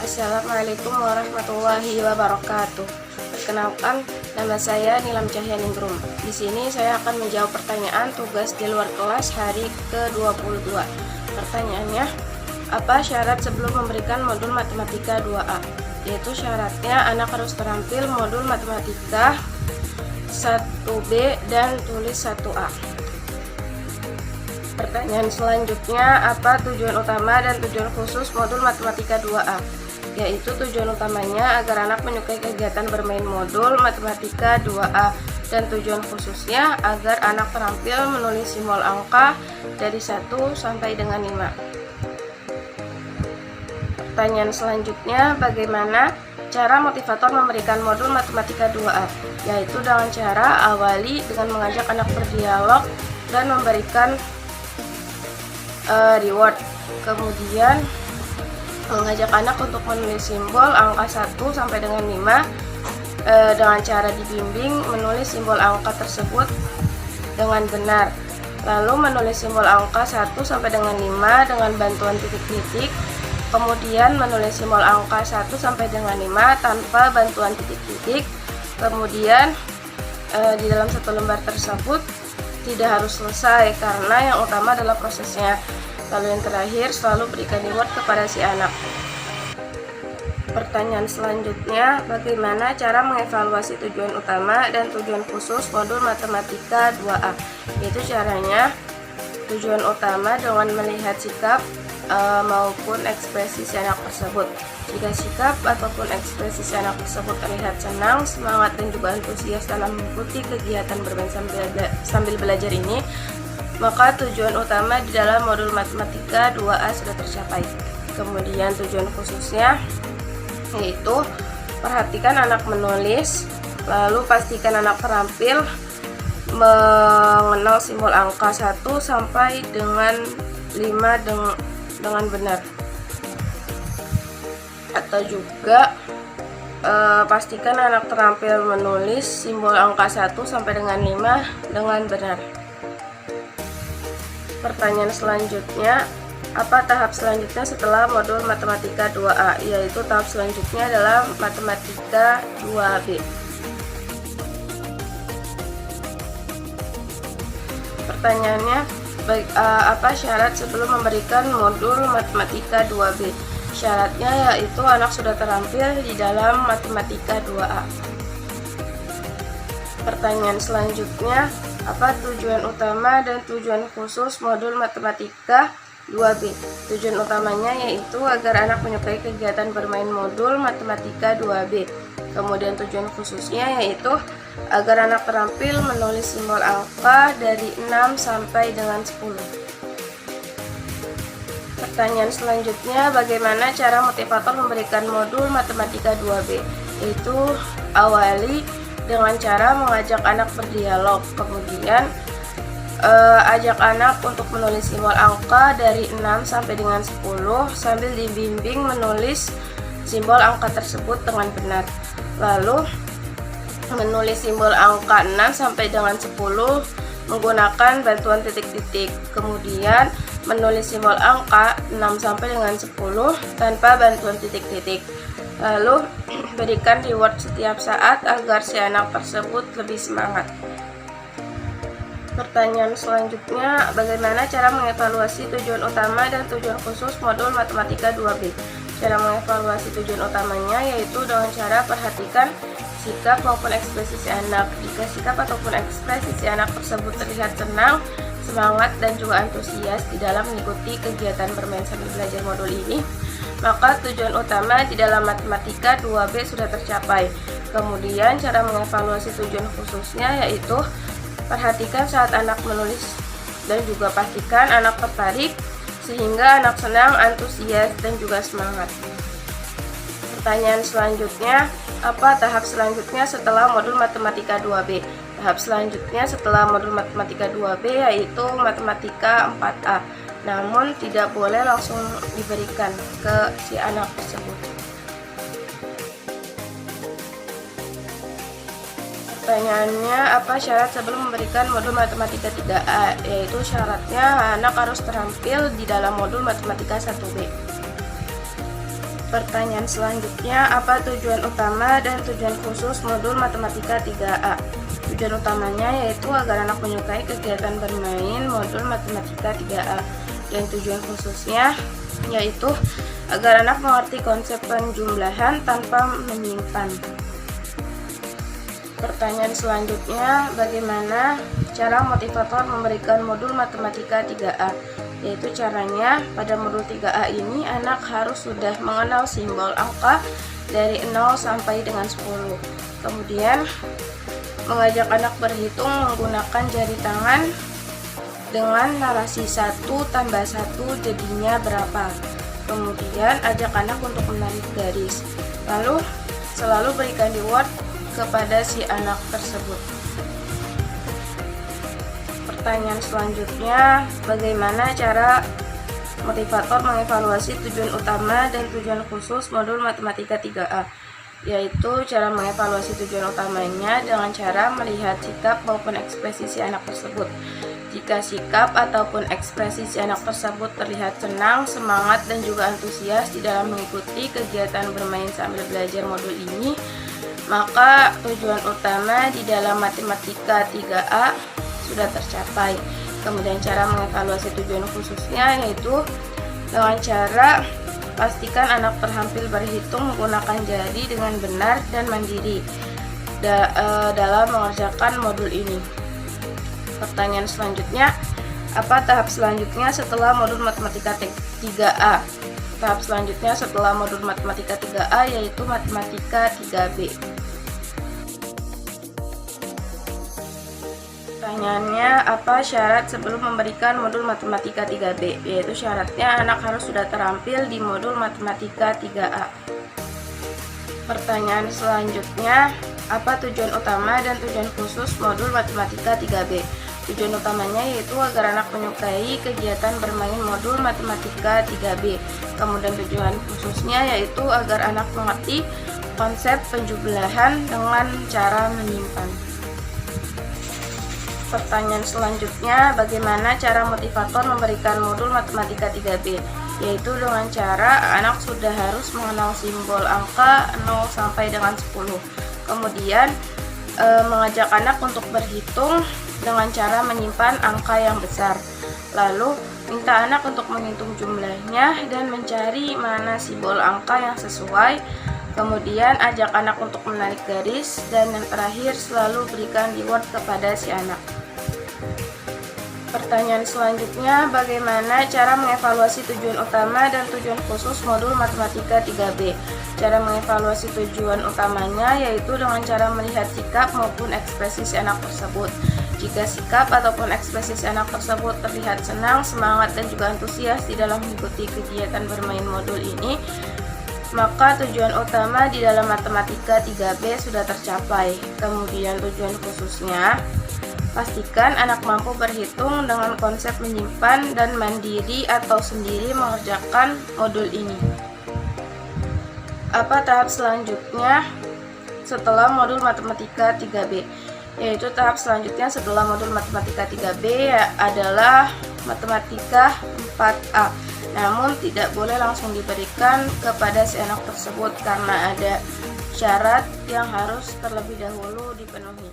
Assalamualaikum warahmatullahi wabarakatuh. Perkenalkan, nama saya Nilam Cahyaningrum. Di sini saya akan menjawab pertanyaan tugas di luar kelas hari ke-22. Pertanyaannya, apa syarat sebelum memberikan modul matematika 2A? Yaitu syaratnya anak harus terampil modul matematika 1B dan tulis 1A. Pertanyaan selanjutnya, apa tujuan utama dan tujuan khusus modul matematika 2A? Yaitu tujuan utamanya agar anak menyukai kegiatan bermain modul matematika 2A, dan tujuan khususnya agar anak terampil menulis simbol angka dari 1 sampai dengan 5. Pertanyaan selanjutnya, bagaimana cara motivator memberikan modul matematika 2A? Yaitu dengan cara awali dengan mengajak anak berdialog dan memberikan reward, kemudian mengajak anak untuk menulis simbol angka 1 sampai dengan 5 dengan cara dibimbing menulis simbol angka tersebut dengan benar, lalu menulis simbol angka 1 sampai dengan 5 dengan bantuan titik-titik, kemudian menulis simbol angka 1 sampai dengan 5 tanpa bantuan titik-titik, kemudian di dalam satu lembar tersebut tidak harus selesai karena yang utama adalah prosesnya. Lalu yang terakhir, selalu berikan reward kepada si anak. Pertanyaan selanjutnya, bagaimana cara mengevaluasi tujuan utama dan tujuan khusus modul matematika 2A? Yaitu caranya, tujuan utama dengan melihat sikap maupun ekspresi si anak tersebut. Jika sikap ataupun ekspresi si anak tersebut terlihat senang, semangat, dan juga antusias dalam mengikuti kegiatan bermain sambil belajar ini, maka tujuan utama di dalam modul matematika 2A sudah tercapai. Kemudian tujuan khususnya yaitu perhatikan anak menulis, lalu pastikan anak terampil mengenal simbol angka 1 sampai dengan 5 dengan benar. Atau juga pastikan anak terampil menulis simbol angka 1 sampai dengan 5 dengan benar. Pertanyaan selanjutnya, apa tahap selanjutnya setelah modul matematika 2A? Yaitu tahap selanjutnya adalah matematika 2B. Pertanyaannya, apa syarat sebelum memberikan modul matematika 2B? Syaratnya yaitu anak sudah terampil di dalam matematika 2A. Pertanyaan selanjutnya, apa tujuan utama dan tujuan khusus modul matematika 2B? Tujuan utamanya yaitu agar anak menyukai kegiatan bermain modul matematika 2B. Kemudian tujuan khususnya yaitu agar anak terampil menulis simbol angka dari 6 sampai dengan 10. Pertanyaan selanjutnya, bagaimana cara motivator memberikan modul matematika 2B? Yaitu awali dengan cara mengajak anak berdialog, kemudian ajak anak untuk menulis simbol angka dari 6 sampai dengan 10 sambil dibimbing menulis simbol angka tersebut dengan benar. Lalu menulis simbol angka 6 sampai dengan 10 menggunakan bantuan titik-titik, kemudian menulis simbol angka 6 sampai dengan 10 tanpa bantuan titik-titik. Lalu berikan reward setiap saat agar si anak tersebut lebih semangat. Pertanyaan selanjutnya, bagaimana cara mengevaluasi tujuan utama dan tujuan khusus modul matematika 2B? Cara mengevaluasi tujuan utamanya yaitu dengan cara perhatikan sikap maupun ekspresi si anak. Jika sikap ataupun ekspresi si anak tersebut terlihat senang, semangat, dan juga antusias di dalam mengikuti kegiatan bermain sambil belajar modul ini, maka tujuan utama di dalam matematika 2B sudah tercapai. Kemudian cara mengevaluasi tujuan khususnya yaitu perhatikan saat anak menulis dan juga pastikan anak tertarik sehingga anak senang, antusias, dan juga semangat. Pertanyaan selanjutnya, apa tahap selanjutnya setelah modul matematika 2B? Tahap selanjutnya setelah modul matematika 2B yaitu matematika 4A. Namun tidak boleh langsung diberikan ke si anak tersebut. Pertanyaannya, apa syarat sebelum memberikan modul matematika 3A? Yaitu syaratnya anak harus terampil di dalam modul matematika 1B. Pertanyaan selanjutnya, apa tujuan utama dan tujuan khusus modul Matematika 3A? Tujuan utamanya yaitu agar anak menyukai kegiatan bermain modul Matematika 3A, dan tujuan khususnya yaitu agar anak mengerti konsep penjumlahan tanpa menyimpan. Pertanyaan selanjutnya, bagaimana cara motivator memberikan modul Matematika 3A? Yaitu caranya, pada modul 3A ini anak harus sudah mengenal simbol angka dari 0 sampai dengan 10. Kemudian mengajak anak berhitung menggunakan jari tangan dengan narasi 1 tambah 1 jadinya berapa. Kemudian ajak anak untuk menarik garis. Lalu selalu berikan reward kepada si anak tersebut. Pertanyaan selanjutnya, bagaimana cara motivator mengevaluasi tujuan utama dan tujuan khusus modul Matematika 3A? Yaitu cara mengevaluasi tujuan utamanya dengan cara melihat sikap maupun ekspresi si anak tersebut. Jika sikap ataupun ekspresi si anak tersebut terlihat senang, semangat, dan juga antusias di dalam mengikuti kegiatan bermain sambil belajar modul ini, maka tujuan utama di dalam Matematika 3A sudah tercapai. Kemudian cara mengevaluasi tujuan khususnya yaitu dengan cara pastikan anak terhampil berhitung menggunakan jari dengan benar dan mandiri dalam mengerjakan modul ini. Pertanyaan selanjutnya, apa tahap selanjutnya setelah modul Matematika 3A? Tahap selanjutnya setelah modul Matematika 3A yaitu Matematika 3B. Pertanyaannya, apa syarat sebelum memberikan modul Matematika 3B? Yaitu syaratnya anak harus sudah terampil di modul Matematika 3A. Pertanyaan selanjutnya, apa tujuan utama dan tujuan khusus modul Matematika 3B? Tujuan utamanya yaitu agar anak menyukai kegiatan bermain modul Matematika 3B. Kemudian tujuan khususnya yaitu agar anak mengerti konsep penjumlahan dengan cara menyimpan. Pertanyaan selanjutnya, bagaimana cara motivator memberikan modul Matematika 3B? Yaitu dengan cara anak sudah harus mengenal simbol angka 0 sampai dengan 10. Kemudian mengajak anak untuk berhitung dengan cara menyimpan angka yang besar. Lalu minta anak untuk menghitung jumlahnya dan mencari mana simbol angka yang sesuai. Kemudian ajak anak untuk menarik garis, dan yang terakhir selalu berikan reward kepada si anak. Pertanyaan selanjutnya, bagaimana cara mengevaluasi tujuan utama dan tujuan khusus modul Matematika 3B? Cara mengevaluasi tujuan utamanya yaitu dengan cara melihat sikap maupun ekspresi si anak tersebut. Jika sikap ataupun ekspresi si anak tersebut terlihat senang, semangat, dan juga antusias di dalam mengikuti kegiatan bermain modul ini, maka tujuan utama di dalam Matematika 3B sudah tercapai. Kemudian tujuan khususnya, pastikan anak mampu berhitung dengan konsep menyimpan dan mandiri atau sendiri mengerjakan modul ini. Apa tahap selanjutnya setelah modul Matematika 3B? Yaitu tahap selanjutnya setelah modul Matematika 3B adalah Matematika 4A. Namun tidak boleh langsung diberikan kepada si anak tersebut karena ada syarat yang harus terlebih dahulu dipenuhi.